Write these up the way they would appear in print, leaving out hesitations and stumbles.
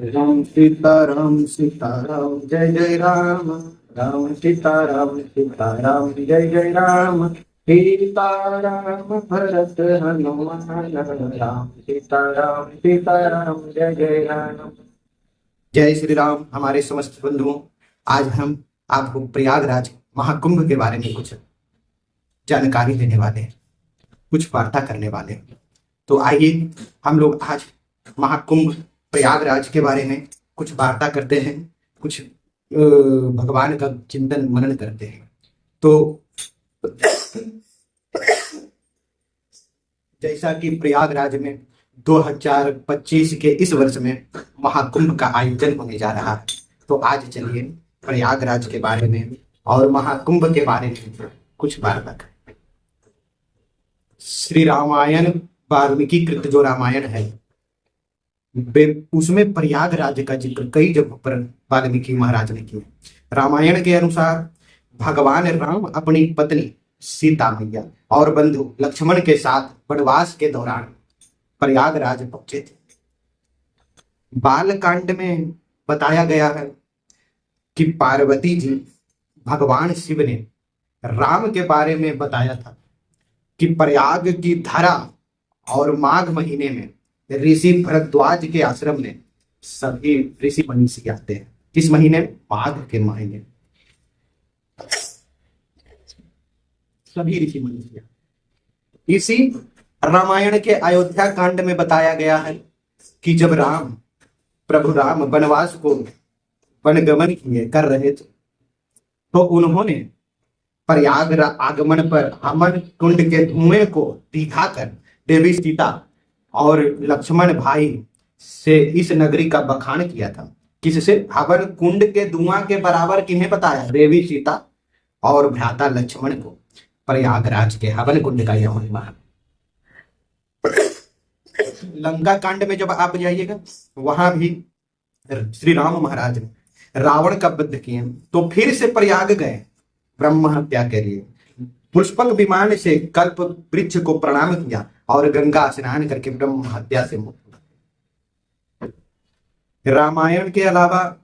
सीता राम जय जय राम। सीता राम जय जय राम। सीता राम भरत हनुमान राम। सीता राम जय जय राम। जय श्री राम। हमारे समस्त बंधुओं, आज हम आपको प्रयागराज महाकुंभ के बारे में कुछ जानकारी देने वाले हैं, कुछ वार्ता करने वाले हैं। तो आइए हम लोग आज महाकुंभ प्रयागराज के बारे में कुछ वार्ता करते हैं, कुछ भगवान का चिंतन मनन करते हैं। तो जैसा कि प्रयागराज में 2025 के इस वर्ष में महाकुंभ का आयोजन होने जा रहा है, तो आज चलिए प्रयागराज के बारे में और महाकुंभ के बारे में कुछ वार्ता करें। श्री रामायण वाल्मीकि कृत जो रामायण है, उसमें प्रयागराज का जिक्र कई जगहों पर वाल्मीकि महाराज ने किया। रामायण के अनुसार भगवान राम अपनी पत्नी सीता मैया और बंधु लक्ष्मण के साथ वनवास के दौरान प्रयागराज पहुंचे थे। बालकांड में बताया गया है कि पार्वती जी, भगवान शिव ने राम के बारे में बताया था कि प्रयाग की धरा और माघ महीने में ऋषि भरद्वाज के आश्रम में सभी ऋषि मनीषी आते हैं। किस महीने? माघ के महीने सभी ऋषि मनीषी। इसी रामायण के अयोध्या कांड में बताया गया है कि जब प्रभु राम वनवास को वनगमन कर रहे थे, तो उन्होंने प्रयाग आगमन पर हवन कुंड के धुएं को दिखाकर देवी सीता और लक्ष्मण भाई से इस नगरी का बखान किया था। किससे? हवन कुंड के धुआं के बराबर किन्हें बताया? देवी सीता और भ्राता लक्ष्मण को। प्रयागराज के हवन कुंड का यह महिमा है। लंका कांड में जब आप जाइएगा, वहां भी श्री राम महाराज ने रावण का वध किए, तो फिर से प्रयाग गए ब्रह्म हत्या के लिए। पुष्पक विमान से कल्प वृक्ष को प्रणाम किया और गंगा स्नान करके ब्रह्म हत्या से मुक्त हुए। रामायण के अलावा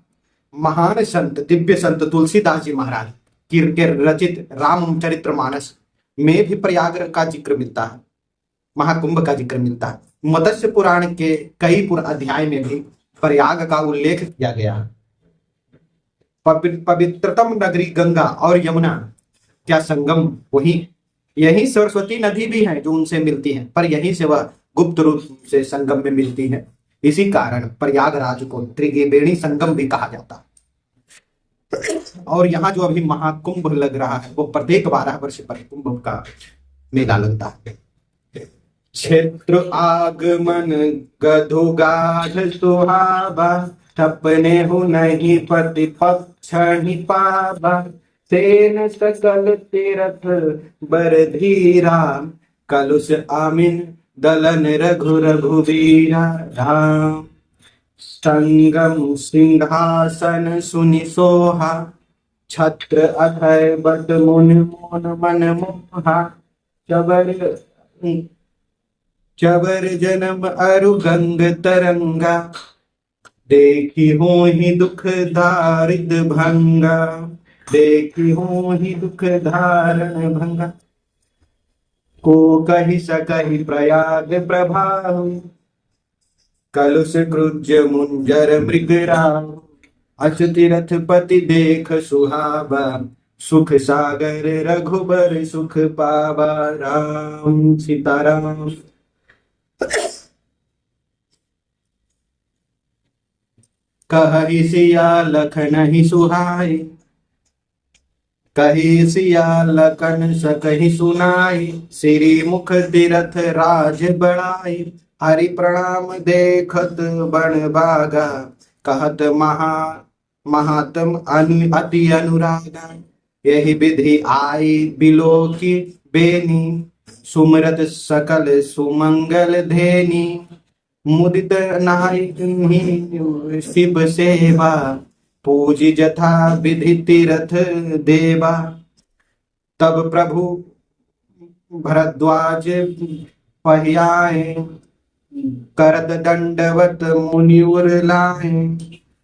महान संत, दिव्य संत तुलसीदास जी महाराज के रचित रामचरितमानस में भी प्रयाग का जिक्र मिलता है, महाकुंभ का जिक्र मिलता है। मत्स्य पुराण के कई अध्याय में भी प्रयाग का उल्लेख किया गया है। पवित्रतम नगरी गंगा और यमुना क्या संगम यही सरस्वती नदी भी है जो उनसे मिलती है, पर यहीं से वह गुप्त रूप से संगम में मिलती है। इसी कारण प्रयागराज को त्रिवेणी संगम भी कहा जाता है। और यहाँ जो अभी महाकुंभ लग रहा है, वो प्रत्येक 12 वर्ष पर कुंभ का मेला लगता है। क्षेत्र आगमन गधुगाध सुहावा, ठपने हो नहीं प्रतिपक्ष पावा। सेन सकल तीरथ बर धीरा, कलुष आमिन दलन रघुवीरा। राम संगम सिंहासन सुनि सोहा, छत्र अथय बट मुन मोन मन मोहा। चबर जन्म अरु गंग तरंगा, देखी हो ही दुख दारिद भंगा। देखी हो ही दुख धारण भंगा, को कही सकहि प्रयाग प्रभाव। कलुष क्रुज मुंजर मृगराव, अच्युति रथ पति देख सुहावा। सुख सागर रघुबर सुख पावा। राम सीताराम। कहि सिया लखन सुहाई, कहि सिया लखन सकहि सुनाई। श्री मुख तीरथ राज बढ़ाई, हरि प्रणाम देखत बन भागा। कहत महात्म अति अनुरागा, यही विधि आई बिलो की बेनी। सुमरत सकल सुमंगल धेनी, मुदित नाई शिव सेवा। पूजी जथा विधि तीरथ देवा। तब प्रभु भरद्वाज पहियाए, करत दंडवत मुनि उर लाए,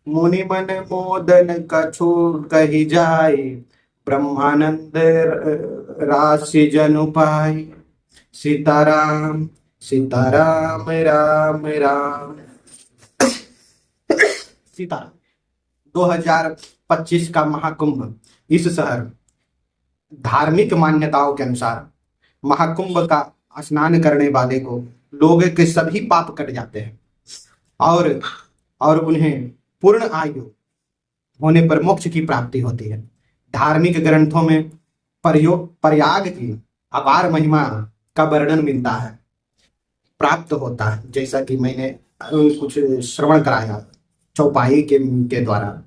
मुनि मन मोदन कछु कही जाए, ब्रह्मानंद राशि जनु पाई। सीताराम सीताराम राम राम सीताराम। 2025 का महाकुंभ इस शहर, धार्मिक मान्यताओं के अनुसार महाकुंभ का स्नान करने वाले को लोगों के सभी पाप कट जाते हैं और उन्हें पूर्ण आयु होने पर मोक्ष की प्राप्ति होती है। धार्मिक ग्रंथों में प्रयाग की अपार महिमा का वर्णन मिलता है, प्राप्त होता है, जैसा कि मैंने कुछ श्रवण कराया चौपाई के द्वारा,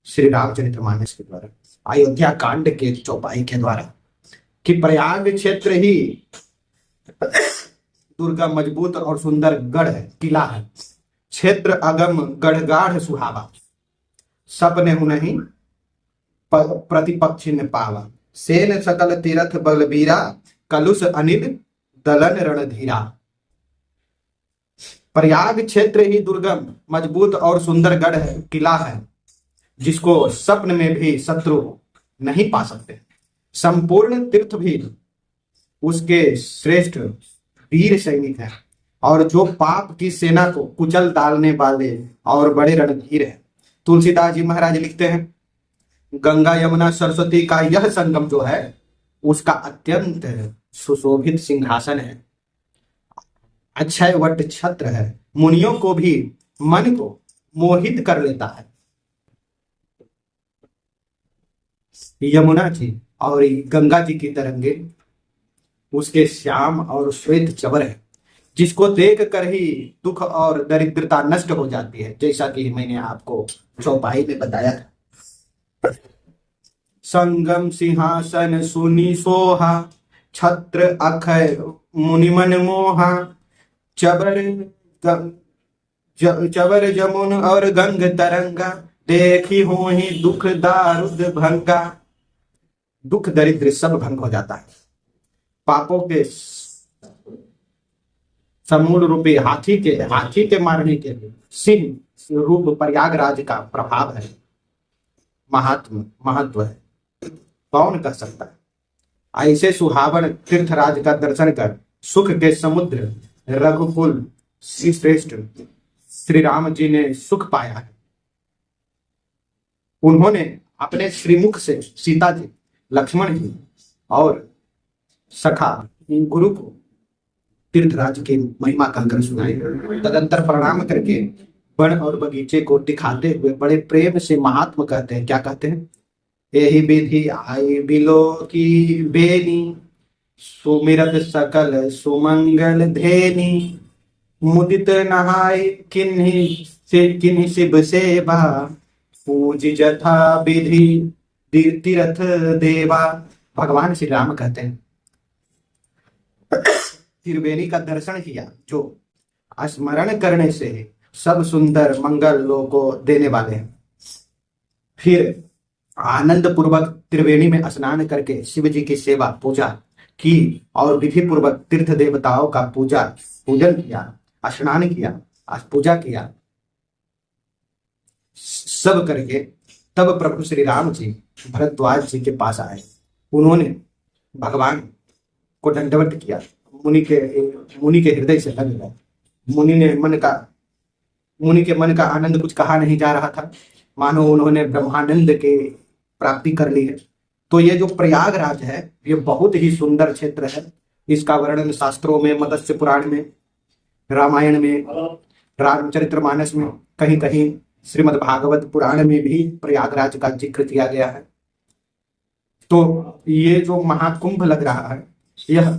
श्री रामचरितमानस के द्वारा, अयोध्या कांड के चौपाई के द्वारा, कि प्रयाग क्षेत्र ही दुर्गा मजबूत और सुंदर गढ़ है, किला है। क्षेत्र अगम गढ़गाढ़ सुहावा, सपने नहीं प्रतिपक्ष ने पावा। सेन सकल तीरथ बलबीरा, कलुष अनिल दलन रणधीरा। प्रयाग क्षेत्र ही दुर्गम मजबूत और सुंदर गढ़ है, किला है, जिसको स्वप्न में भी शत्रु नहीं पा सकते। संपूर्ण तीर्थ भी उसके श्रेष्ठ वीर सैनिक हैं और जो पाप की सेना को कुचल डालने वाले और बड़े रणधीर हैं। तुलसीदास जी महाराज लिखते हैं, गंगा यमुना सरस्वती का यह संगम जो है उसका अत्यंत सुशोभित सिंहासन है, अक्षय वट छत्र है, मुनियों को भी मन को मोहित कर लेता है। यमुना जी और गंगा जी की तरंगे उसके श्याम और श्वेत चवर है, जिसको देख कर ही दुख और दरिद्रता नष्ट हो जाती है, जैसा कि मैंने आपको चौपाई में बताया था। संगम सिंहासन सुनी सोहा, छत्र अक्षय मुनिमन मोहा। चबर जमुन और गंग तरंगा, देखी हो ही दुख दारुद भंगा। दुख दरिद्र सब भंग हो जाता है। पापों के समूल रूपी हाथी के मारने के लिए सिंह रूप प्रयागराज का प्रभाव है, महत्व है, कौन कह सकता है। ऐसे सुहावन तीर्थराज का दर्शन कर सुख के समुद्र रघुकुल श्रेष्ठ श्री राम जी ने सुख पाया है। उन्होंने अपने श्रीमुख से सीता जी, लक्ष्मण जी और सखा गुरु को तीर्थराज की महिमा कहकर सुनाई। तदंतर प्रणाम करके वन और बगीचे को दिखाते हुए बड़े प्रेम से महात्मा कहते हैं, क्या कहते हैं, यही विधि आई बिलो की बेनी, सुमिरत सकल सुमंगल धेनी। मुदित नहाय किन्हीं शिव सेवा, पूज जथा विधि तीर्थ देवा। भगवान श्री राम कहते हैं, त्रिवेणी का दर्शन किया जो स्मरण करने से सब सुंदर मंगल लोगों को देने वाले हैं। फिर आनंद पूर्वक त्रिवेणी में स्नान करके शिव जी की सेवा पूजा की और विधि पूर्वक तीर्थ देवताओं का पूजन किया, स्नान किया, पूजा किया, सब करके तब प्रभु श्री राम जी भरद्वाज जी के पास आए। उन्होंने भगवान को दंडवत किया। मुनि के हृदय से लग गया। मुनि के मन का आनंद कुछ कहा नहीं जा रहा था, मानो उन्होंने ब्रह्मानंद के प्राप्ति कर ली है। तो ये जो प्रयागराज है ये बहुत ही सुंदर क्षेत्र है। इसका वर्णन शास्त्रों में, मत्स्य पुराण में, रामायण में, रामचरितमानस में, कहीं कहीं श्रीमद् भागवत पुराण में भी प्रयागराज का जिक्र किया गया है। तो ये जो महाकुंभ लग रहा है यह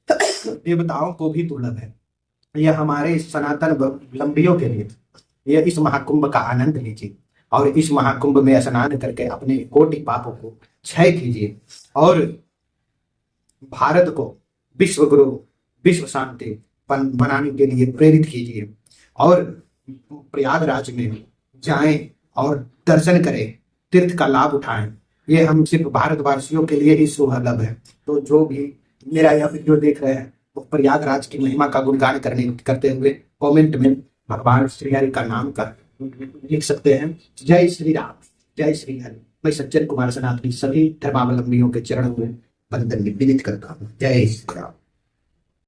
देवताओं को भी दुर्लभ है। यह हमारे सनातन लंबियों के लिए यह इस महाकुंभ का आनंद लीजिए और इस महाकुंभ में स्नान करके अपने कोटि पापों को क्षय कीजिए और भारत को विश्व गुरु, विश्व शांति बनाने के लिए प्रेरित कीजिए और प्रयागराज में जाएं और दर्शन करें, तीर्थ का लाभ उठाएं। ये हम सिर्फ भारतवासियों के लिए ही सुलभ है। तो जो भी मेरा यह वीडियो देख रहे हैं वो प्रयागराज की महिमा का गुणगान करते हुए कमेंट में भगवान श्री हरि का नाम कर लिख सकते हैं। जय श्री राम, जय श्री हरि। मैं सज्जन कुमार सनातनी सभी धर्मावलंबियों के चरणों में वंदन विनीत करता हूँ। जय श्री राम।